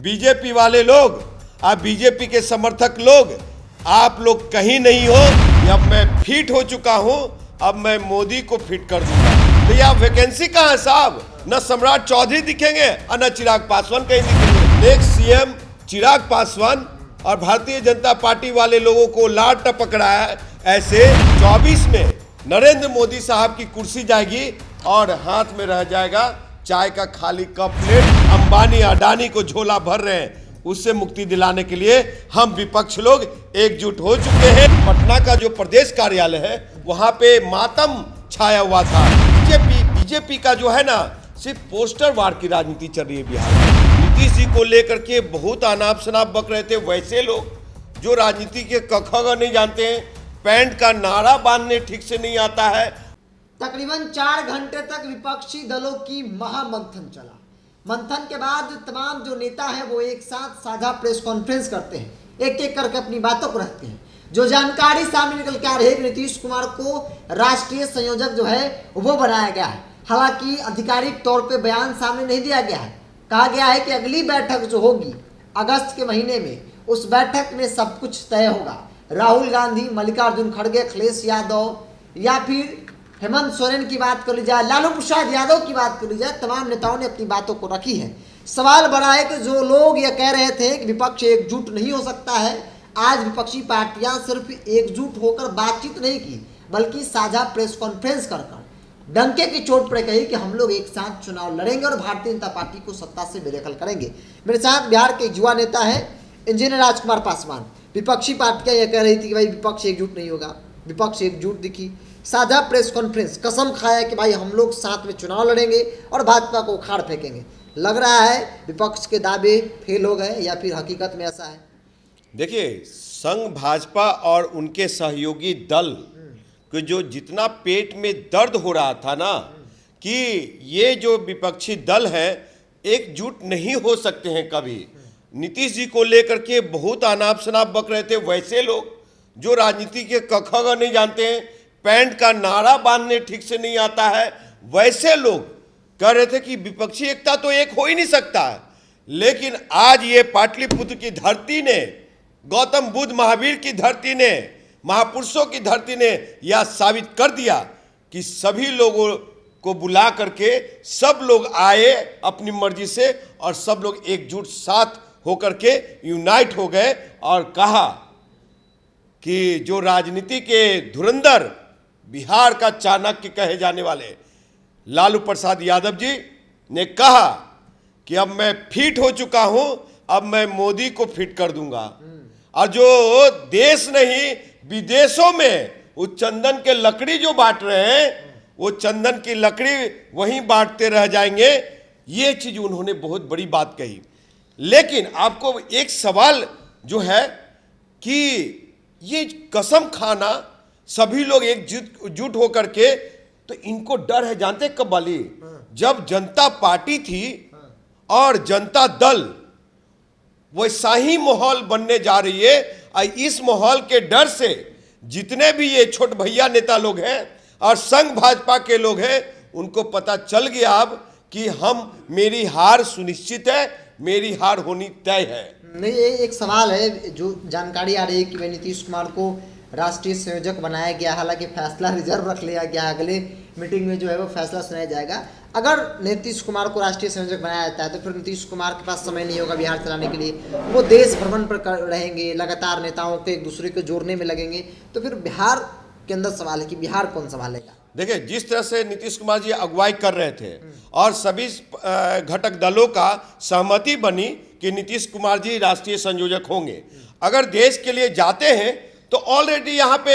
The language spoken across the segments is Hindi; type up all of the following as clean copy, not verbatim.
बीजेपी वाले लोग, आप बीजेपी के समर्थक लोग, आप लोग कहीं नहीं हो। अब मैं फिट हो चुका हूं, अब मैं मोदी को फिट कर दूंगा। तो यह वैकेंसी कहाँ है साहब? न सम्राट चौधरी दिखेंगे और न चिराग पासवान कहीं दिखेंगे। नेक्स्ट सीएम चिराग पासवान और भारतीय जनता पार्टी वाले लोगों को लाट टपक रहा है। ऐसे 24 में नरेंद्र मोदी साहब की कुर्सी जाएगी और हाथ में रह जाएगा चाय का खाली कप प्लेट। अंबानी अडानी को झोला भर रहे हैं, उससे मुक्ति दिलाने के लिए हम विपक्ष लोग एकजुट हो चुके हैं। पटना का जो प्रदेश कार्यालय है वहां पे मातम छाया हुआ था। बीजेपी का जो है ना, सिर्फ पोस्टर वार की राजनीति चल रही है बिहार में। नीतीश जी को लेकर के बहुत अनाप शनाप बक रहे थे वैसे लोग जो राजनीति के कखग नहीं जानते हैं, पैंट का नारा बांधने ठीक से नहीं आता है। तकरीबन 4 घंटे तक विपक्षी दलों की महामंथन चला। मंथन के बाद तमाम जो नेता हैं वो एक साथ साझा प्रेस कॉन्फ्रेंस करते हैं, एक एक करके अपनी बातों को रखते हैं। जो जानकारी सामने निकल के आ रही है, नीतीश कुमार को राष्ट्रीय संयोजक जो है वो बनाया गया है। हालांकि आधिकारिक तौर पे बयान सामने नहीं दिया गया है। कहा गया है कि अगली बैठक जो होगी अगस्त के महीने में, उस बैठक में सब कुछ तय होगा। राहुल गांधी, मल्लिकार्जुन खड़गे, अखिलेश यादव या फिर हेमंत सोरेन की बात कर ली जाए, लालू प्रसाद यादव की बात कर ली जाए, तमाम नेताओं ने अपनी बातों को रखी है। सवाल बड़ा है कि जो लोग ये कह रहे थे कि विपक्ष एकजुट नहीं हो सकता है, आज विपक्षी पार्टियां सिर्फ एकजुट होकर बातचीत नहीं की बल्कि साझा प्रेस कॉन्फ्रेंस कर डंके की चोट पर कही कि हम लोग एक साथ चुनाव लड़ेंगे और भारतीय जनता पार्टी को सत्ता से बेदखल करेंगे। मेरे साथ बिहार के युवा नेता है इंजीनियर राजकुमार पासवान। विपक्षी पार्टियां यह कह रही थी कि भाई विपक्ष एकजुट नहीं होगा, विपक्ष एकजुट दिखी। साझा प्रेस कॉन्फ्रेंस, कसम खाया कि भाई हम लोग साथ में चुनाव लड़ेंगे और भाजपा को उखाड़ फेंकेंगे। लग रहा है विपक्ष के दावे फेल हो गए या फिर हकीकत में ऐसा है? देखिए, संघ भाजपा और उनके सहयोगी दल कि जो जितना पेट में दर्द हो रहा था ना कि ये जो विपक्षी दल है एकजुट नहीं हो सकते हैं कभी। नीतीश जी को लेकर के बहुत अनाप शनाप बक रहे थे वैसे लोग जो राजनीति के कखग नहीं जानते हैं, पैंट का नारा बांधने ठीक से नहीं आता है, वैसे लोग कह रहे थे कि विपक्षी एकता तो एक हो ही नहीं सकता है। लेकिन आज ये पाटलिपुत्र की धरती ने, गौतम बुद्ध महावीर की धरती ने, महापुरुषों की धरती ने यह साबित कर दिया कि सभी लोगों को बुला करके सब लोग आए अपनी मर्जी से और सब लोग एकजुट साथ होकर के यूनाइट हो गए और कहा कि जो राजनीति के धुरंधर, बिहार का चाणक्य कहे जाने वाले लालू प्रसाद यादव जी ने कहा कि अब मैं फिट हो चुका हूं, अब मैं मोदी को फिट कर दूंगा। और जो देश नहीं विदेशों में वो चंदन के लकड़ी जो बांट रहे हैं, वो चंदन की लकड़ी वहीं बांटते रह जाएंगे। ये चीज उन्होंने बहुत बड़ी बात कही। लेकिन आपको एक सवाल जो है कि ये कसम खाना सभी लोग एकजुट होकर के, तो इनको डर है जानते कब वाली? जब जनता पार्टी थी और जनता दल, वैसा ही माहौल बनने जा रही है। और इस माहौल के डर से जितने भी ये छोट भैया नेता लोग हैं और संघ भाजपा के लोग हैं, उनको पता चल गया अब कि मेरी हार सुनिश्चित है, मेरी हार होनी तय है। नहीं, ये एक सवाल है जो जानकारी आ रही है कि भाई नीतीश कुमार को राष्ट्रीय संयोजक बनाया गया। हालांकि फैसला रिजर्व रख लिया गया, अगले मीटिंग में जो है वो फैसला सुनाया जाएगा। अगर नीतीश कुमार को राष्ट्रीय संयोजक बनाया जाता है तो फिर नीतीश कुमार के पास समय नहीं होगा बिहार चलाने के लिए। वो देश भ्रमण पर रहेंगे, लगातार नेताओं को एक दूसरे को जोड़ने में लगेंगे। तो फिर बिहार के अंदर सवाल है कि बिहार कौन संभालेगा? देखिए, जिस तरह से नीतीश कुमार जी अगुवाई कर रहे थे और सभी घटक दलों का सहमति बनी कि नीतीश कुमार जी राष्ट्रीय संयोजक होंगे। अगर देश के लिए जाते हैं तो ऑलरेडी यहाँ पे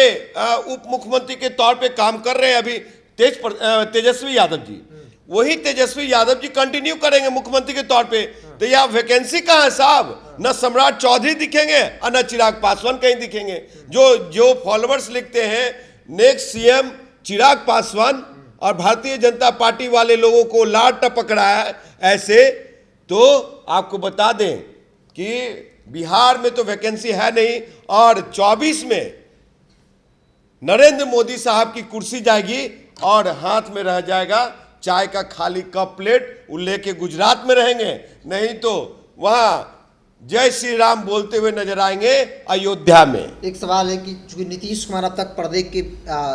उप मुख्यमंत्री के तौर पे काम कर रहे हैं अभी तेजस्वी यादव जी। वही तेजस्वी यादव जी कंटिन्यू करेंगे मुख्यमंत्री के तौर पे। तो यह वैकेंसी कहाँ है साहब? न सम्राट चौधरी दिखेंगे और न चिराग पासवान कहीं दिखेंगे। जो फॉलोअर्स लिखते हैं नेक्स्ट सीएम चिराग पासवान और भारतीय जनता पार्टी वाले लोगों को लाट टपक रहा है ऐसे, तो आपको बता दें कि बिहार में तो वैकेंसी है नहीं और 24 में नरेंद्र मोदी साहब की कुर्सी जाएगी और हाथ में रह जाएगा चाय का खाली कप प्लेट। वो लेके गुजरात में रहेंगे, नहीं तो वहाँ जय श्री राम बोलते हुए नजर आएंगे अयोध्या में। एक सवाल है कि चूंकि नीतीश कुमार अब तक पर्दे के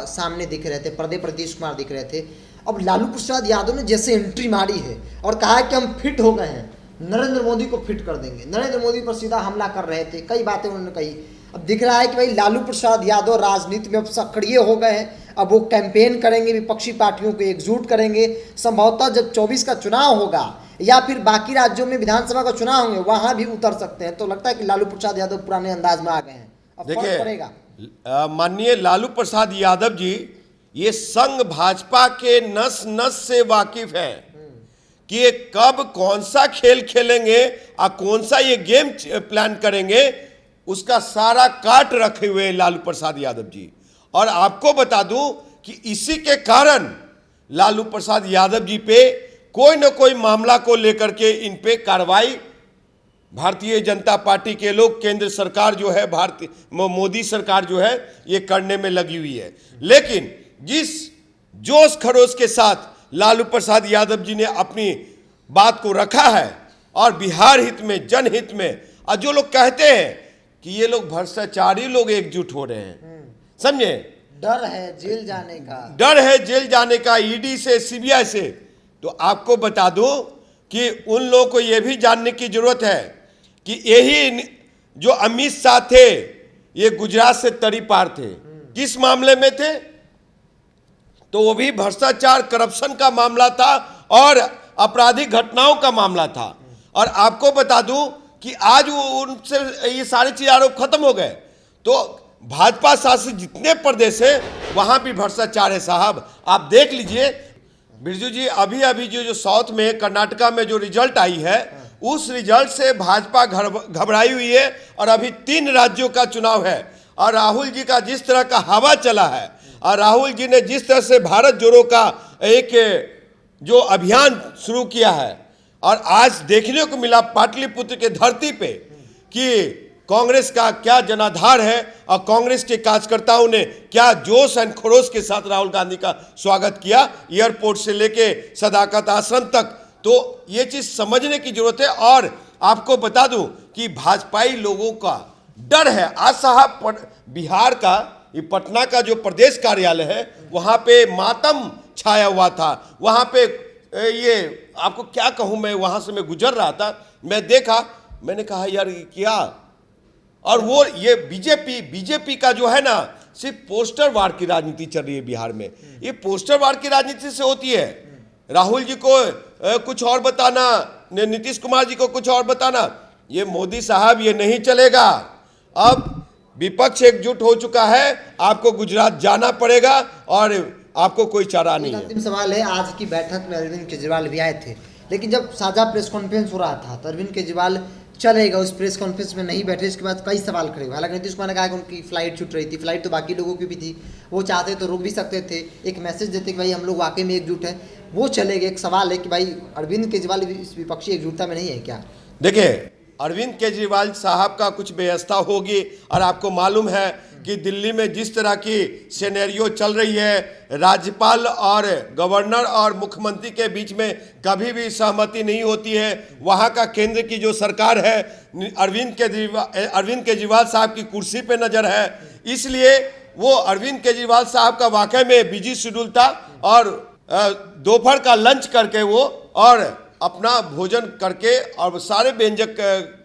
सामने दिख रहे थे, पर्दे पर नीतीश कुमार दिख रहे थे, अब लालू प्रसाद यादव ने जैसे एंट्री मारी है और कहा है कि हम फिट हो गए हैं, नरेंद्र मोदी को फिट कर देंगे, नरेंद्र मोदी पर सीधा हमला कर रहे थे, कई बातें उन्होंने कही। अब दिख रहा है कि भाई लालू प्रसाद यादव राजनीति में अब सक्रिय हो गए हैं, अब वो कैंपेन करेंगे, विपक्षी पार्टियों को एकजुट करेंगे। संभवतः जब 24 का चुनाव होगा या फिर बाकी राज्यों में विधानसभा का चुनाव होंगे वहां भी उतर सकते हैं। तो लगता है कि लालू प्रसाद यादव पुराने अंदाज में आ गए हैं, अब फर्क पड़ेगा। माननीय लालू प्रसाद यादव जी ये संघ भाजपा के नस नस से वाकिफ है कि ये कब कौन सा खेल खेलेंगे और कौन सा ये गेम प्लान करेंगे, उसका सारा काट रखे हुए लालू प्रसाद यादव जी। और आपको बता दूं कि इसी के कारण लालू प्रसाद यादव जी पे कोई न कोई मामला को लेकर के इन पे कार्रवाई भारतीय जनता पार्टी के लोग, केंद्र सरकार जो है, भारतीय मोदी सरकार जो है, ये करने में लगी हुई है। लेकिन जिस जोश खरोश के साथ लालू प्रसाद यादव जी ने अपनी बात को रखा है और बिहार हित में, जनहित में, और जो लोग कहते हैं कि ये लोग भ्रष्टाचारी लोग एकजुट हो रहे हैं, समझे, डर है जेल जाने का, डर है जेल जाने का ईडी से, सीबीआई से। तो आपको बता दूं कि उन लोगों को यह भी जानने की जरूरत है कि यही जो अमित शाह थे ये गुजरात से तरी पार थे। किस मामले में थे? तो वो भी भ्रष्टाचार, करप्शन का मामला था और आपराधिक घटनाओं का मामला था। और आपको बता दूं कि आज वो उनसे ये सारी चीज आरोप खत्म हो गए। तो भाजपा शासित जितने प्रदेश है वहां भी भ्रष्टाचार है साहब। आप देख लीजिए बिरजू जी, अभी अभी जो साउथ में, कर्नाटका में जो रिजल्ट आई है, उस रिजल्ट से भाजपा घबराई हुई है। और अभी 3 राज्यों का चुनाव है और राहुल जी का जिस तरह का हवा चला है और राहुल जी ने जिस तरह से भारत जोड़ो का एक जो अभियान शुरू किया है, और आज देखने को मिला पाटलिपुत्र के धरती पे कि कांग्रेस का क्या जनाधार है और कांग्रेस के कार्यकर्ताओं ने क्या जोश एंड खरोश के साथ राहुल गांधी का स्वागत किया, एयरपोर्ट से लेके सदाकत आश्रम तक। तो ये चीज समझने की जरूरत है। और आपको बता दूं कि भाजपाई लोगों का डर है। आज साहब बिहार का, ये पटना का जो प्रदेश कार्यालय है, वहां पे मातम छाया हुआ था। वहां पे ये आपको क्या कहूं, मैं वहां से मैं गुजर रहा था, मैं देखा, मैंने कहा यार ये क्या। और वो ये बीजेपी का जो है ना, सिर्फ पोस्टर वार की राजनीति चल रही है बिहार में। ये पोस्टर वार की राजनीति से होती है। राहुल जी को कुछ और बताना, नीतीश कुमार जी को कुछ और बताना, ये मोदी साहब ये नहीं चलेगा। अब विपक्ष एकजुट हो चुका है, आपको गुजरात जाना पड़ेगा और आपको कोई चारा नहीं है। अंतिम सवाल है, आज की बैठक में अरविंद केजरीवाल भी आए थे, लेकिन जब साझा प्रेस कॉन्फ्रेंस हो रहा था तो अरविंद केजरीवाल चलेगा, उस प्रेस कॉन्फ्रेंस में नहीं बैठे। इसके बाद कई सवाल खड़े हुए। हालांकि नीतीश कुमार ने कहा कि उनकी फ्लाइट छूट रही थी, फ्लाइट तो बाकी लोगों की भी थी, वो चाहते तो रुक भी सकते थे, एक मैसेज देते कि भाई हम लोग वाकई में एकजुट हैं, वो चले गए। एक सवाल है कि भाई अरविंद केजरीवाल इस विपक्षी एकजुटता में नहीं है क्या? देखिए, अरविंद केजरीवाल साहब का कुछ व्यवस्था होगी। और आपको मालूम है कि दिल्ली में जिस तरह की सिनेरियो चल रही है, राज्यपाल और गवर्नर और मुख्यमंत्री के बीच में कभी भी सहमति नहीं होती है। वहाँ का केंद्र की जो सरकार है, अरविंद केजरीवाल साहब की कुर्सी पे नज़र है। इसलिए वो अरविंद केजरीवाल साहब का वाकई में बिजी शेड्यूल था और दोपहर का लंच करके वो और अपना भोजन करके और सारे व्यंजक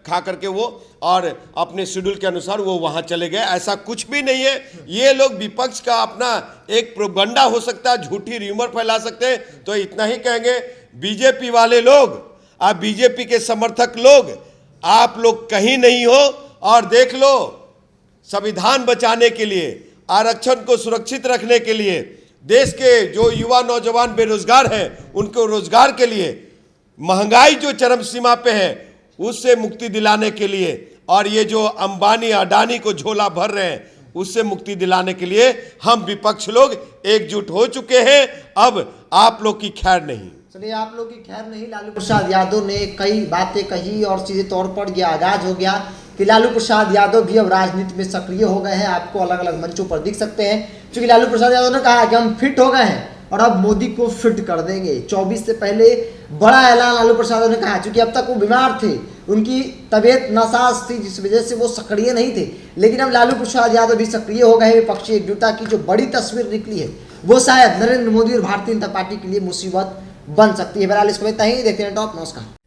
खा करके वो और अपने शेड्यूल के अनुसार वो वहां चले गए। ऐसा कुछ भी नहीं है। ये लोग विपक्ष का अपना एक प्रोपगंडा हो सकता है, झूठी र्यूमर फैला सकते हैं। तो इतना ही कहेंगे, बीजेपी वाले लोग, आप बीजेपी के समर्थक लोग, आप लोग कहीं नहीं हो। और देख लो, संविधान बचाने के लिए, आरक्षण को सुरक्षित रखने के लिए, देश के जो युवा नौजवान बेरोजगार हैं उनको रोजगार के लिए, महंगाई जो चरम सीमा पे है उससे मुक्ति दिलाने के लिए, और ये जो अंबानी अडानी को झोला भर रहे हैं उससे मुक्ति दिलाने के लिए हम विपक्ष लोग एकजुट हो चुके हैं। अब आप लोग की खैर नहीं। चलिए, आप लोग की खैर नहीं। लालू प्रसाद यादव ने कई बातें कही और सीधे तौर पर यह आगाज हो गया कि लालू प्रसाद यादव भी अब राजनीति में सक्रिय हो गए हैं। आपको अलग अलग मंचों पर दिख सकते हैं, क्योंकि लालू प्रसाद यादव ने कहा कि हम फिट हो गए हैं और अब मोदी को फिट कर देंगे। 24 से पहले बड़ा ऐलान लालू प्रसाद ने कहा, क्योंकि अब तक वो बीमार थे, उनकी तबीयत नासाज थी जिस वजह से वो सक्रिय नहीं थे। लेकिन अब लालू प्रसाद यादव भी सक्रिय हो गए। विपक्षी एकजुटता की जो बड़ी तस्वीर निकली है वो शायद नरेंद्र मोदी और भारतीय जनता पार्टी के लिए मुसीबत बन सकती है। बहरहाल इसको इतना ही, देखते हैं टॉप। नमस्कार।